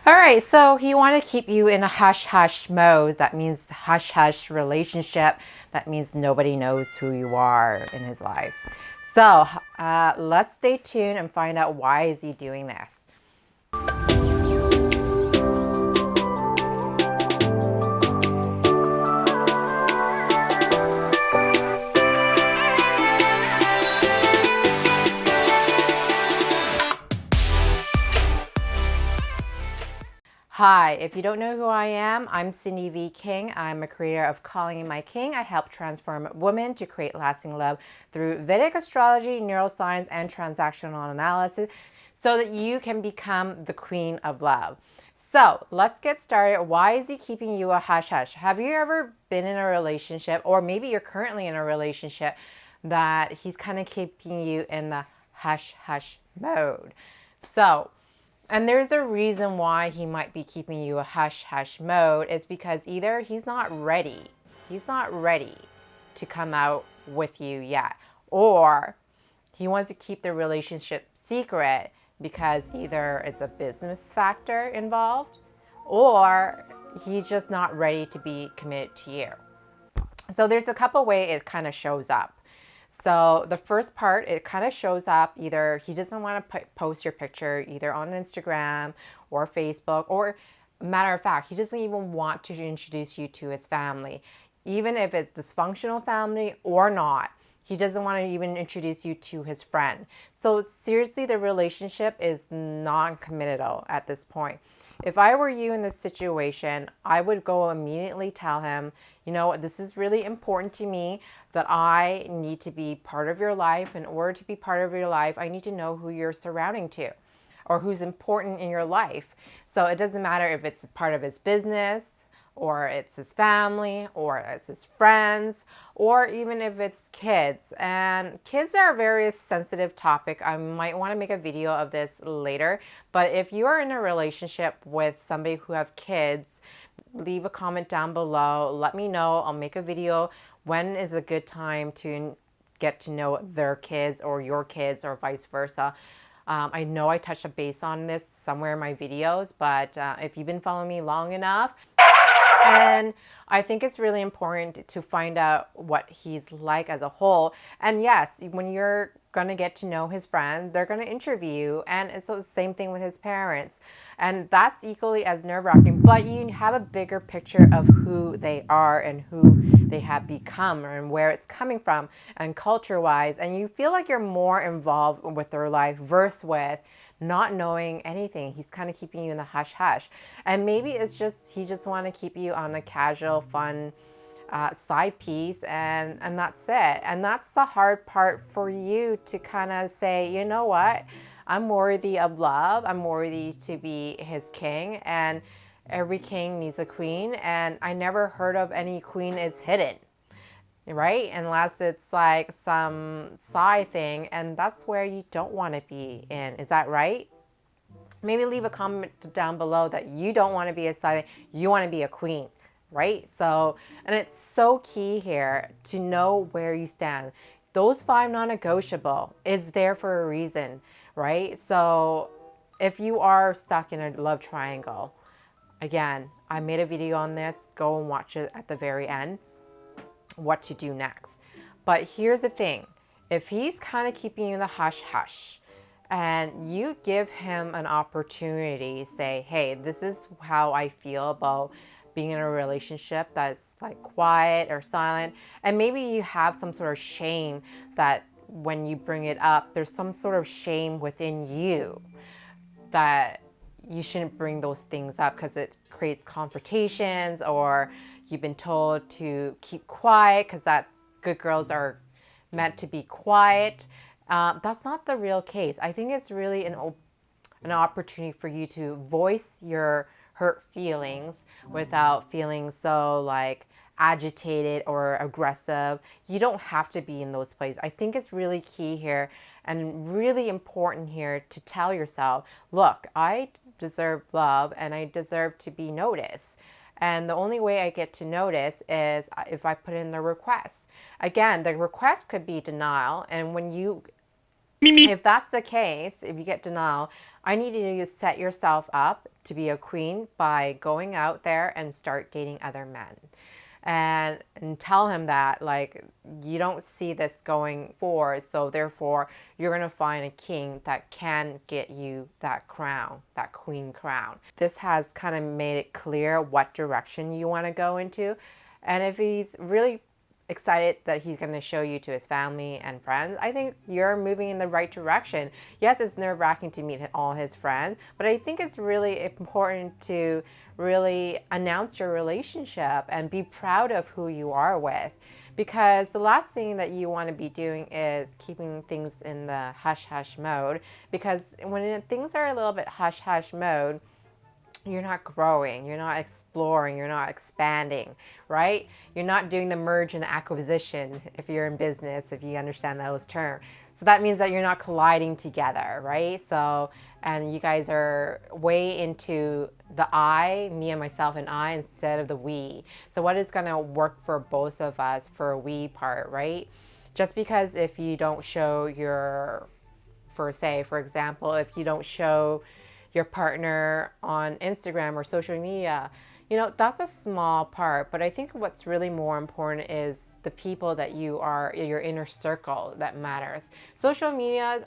All right, so he want to keep you in a hush-hush mode. That means hush-hush relationship. That means nobody knows who you are in his life. So let's stay tuned and find out why is he doing this. Hi, if you don't know who I am, I'm Sindy V King. I'm a creator of Calling in My King. I help transform women to create lasting love through Vedic astrology, neuroscience, and transactional analysis so that you can become the queen of love. So let's get started. Why is he keeping you a hush hush? Have you ever been in a relationship, or maybe you're currently in a relationship that he's kind of keeping you in the hush hush mode? And there's a reason why he might be keeping you a hush hush mode is because either he's not ready to come out with you yet, or he wants to keep the relationship secret because either it's a business factor involved or he's just not ready to be committed to you. So there's a couple ways it kind of shows up. So the first part, it kind of shows up either he doesn't want to post your picture either on Instagram or Facebook, or matter of fact, he doesn't even want to introduce you to his family, even if it's dysfunctional family or not. He doesn't want to even introduce you to his friend. So seriously, the relationship is non-committal at this point. If I were you in this situation, I would go immediately tell him, you know, this is really important to me that I need to be part of your life. In order to be part of your life, I need to know who you're surrounding to or who's important in your life. So it doesn't matter if it's part of his business, or it's his family, or it's his friends, or even if it's kids. And kids are a very sensitive topic. I might want to make a video of this later, but if you are in a relationship with somebody who have kids, leave a comment down below. Let me know. I'll make a video. When is a good time to get to know their kids or your kids or vice versa? I know I touched a base on this somewhere in my videos, but if you've been following me long enough, and I think it's really important to find out what he's like as a whole. And yes, when you're going to get to know his friends, they're going to interview you. And it's the same thing with his parents. And that's equally as nerve-wracking. But you have a bigger picture of who they are and who they have become and where it's coming from and culture-wise. And you feel like you're more involved with their life versus with not knowing anything. He's kind of keeping you in the hush hush. And maybe it's just he just want to keep you on a casual, fun side piece, and that's it. And that's the hard part for you to kind of say, you know what? I'm worthy of love. I'm worthy to be his king. And every king needs a queen. And I never heard of any queen is hidden, right? Unless it's like some side thing, and that's where you don't want to be in. Is that right? Maybe leave a comment down below that you don't want to be a side, you want to be a queen, right? So, and it's so key here to know where you stand. Those 5 non-negotiable is there for a reason, right? So if you are stuck in a love triangle, again, I made a video on this. Go and watch it at the very end, what to do next. But here's the thing. If he's kind of keeping you in the hush hush and you give him an opportunity, say, hey, this is how I feel about being in a relationship that's like quiet or silent. And maybe you have some sort of shame that when you bring it up, there's some sort of shame within you that you shouldn't bring those things up because it creates confrontations, or you've been told to keep quiet because that good girls are meant to be quiet. That's not the real case. I think it's really an opportunity for you to voice your hurt feelings without feeling so like agitated or aggressive. You don't have to be in those places. I think it's really key here and really important here to tell yourself, look, I deserve love and I deserve to be noticed. And the only way I get to notice is if I put in the request. Again, the request could be denial. And when you If that's the case, if you get denial, I need you to set yourself up to be a queen by going out there and start dating other men. And tell him that, like, you don't see this going forward, so therefore you're going to find a king that can get you that crown, that queen crown. This has kind of made it clear what direction you want to go into. And if he's really excited that he's going to show you to his family and friends, I think you're moving in the right direction. Yes, it's nerve-wracking to meet all his friends, but I think it's really important to really announce your relationship and be proud of who you are with, because the last thing that you want to be doing is keeping things in the hush-hush mode, because when things are a little bit hush-hush mode, you're not growing, you're not exploring, you're not expanding, right? You're not doing the merge and acquisition if you're in business, if you understand those terms. So that means that you're not colliding together, right? So, and you guys are way into the I, me and myself and I, instead of the we. So what is going to work for both of us for a we part, right? Just because if you don't show your, for example, if you don't show your partner on Instagram or social media, you know, that's a small part. But I think what's really more important is the people that you are, your inner circle, that matters. Social media,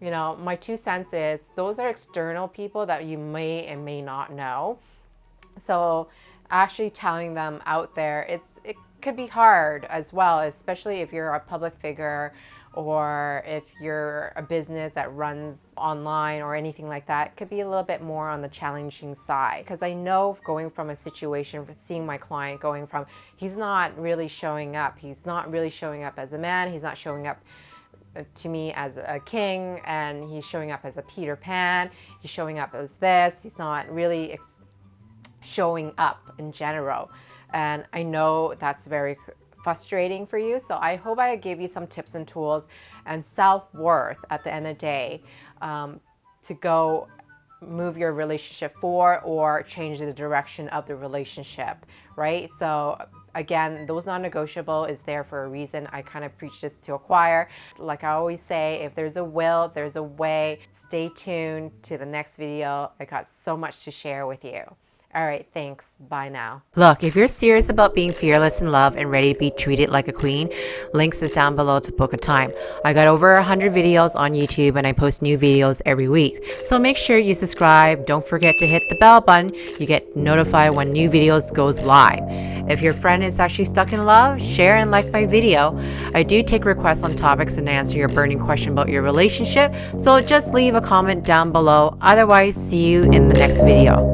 you know, my 2 cents is those are external people that you may and may not know. So actually telling them out there, it could be hard as well, especially if you're a public figure, or if you're a business that runs online or anything like that. It could be a little bit more on the challenging side, because I know going from a situation, seeing my client going from, he's not really showing up, he's not really showing up as a man, he's not showing up to me as a king, and he's showing up as a Peter Pan, he's showing up as this, he's not really showing up in general. And I know that's very frustrating for you. So I hope I gave you some tips and tools and self-worth at the end of the day, to go move your relationship forward or change the direction of the relationship, right? So again, those non-negotiable is there for a reason. I kind of preach this to a choir. Like I always say, if there's a will, there's a way. Stay tuned to the next video. I got so much to share with you. All right, thanks. Bye now. Look, if you're serious about being fearless in love and ready to be treated like a queen, links is down below to book a time. I got over 100 videos on YouTube and I post new videos every week. So make sure you subscribe. Don't forget to hit the bell button. You get notified when new videos goes live. If your friend is actually stuck in love, share and like my video. I do take requests on topics and answer your burning question about your relationship. So just leave a comment down below. Otherwise, see you in the next video.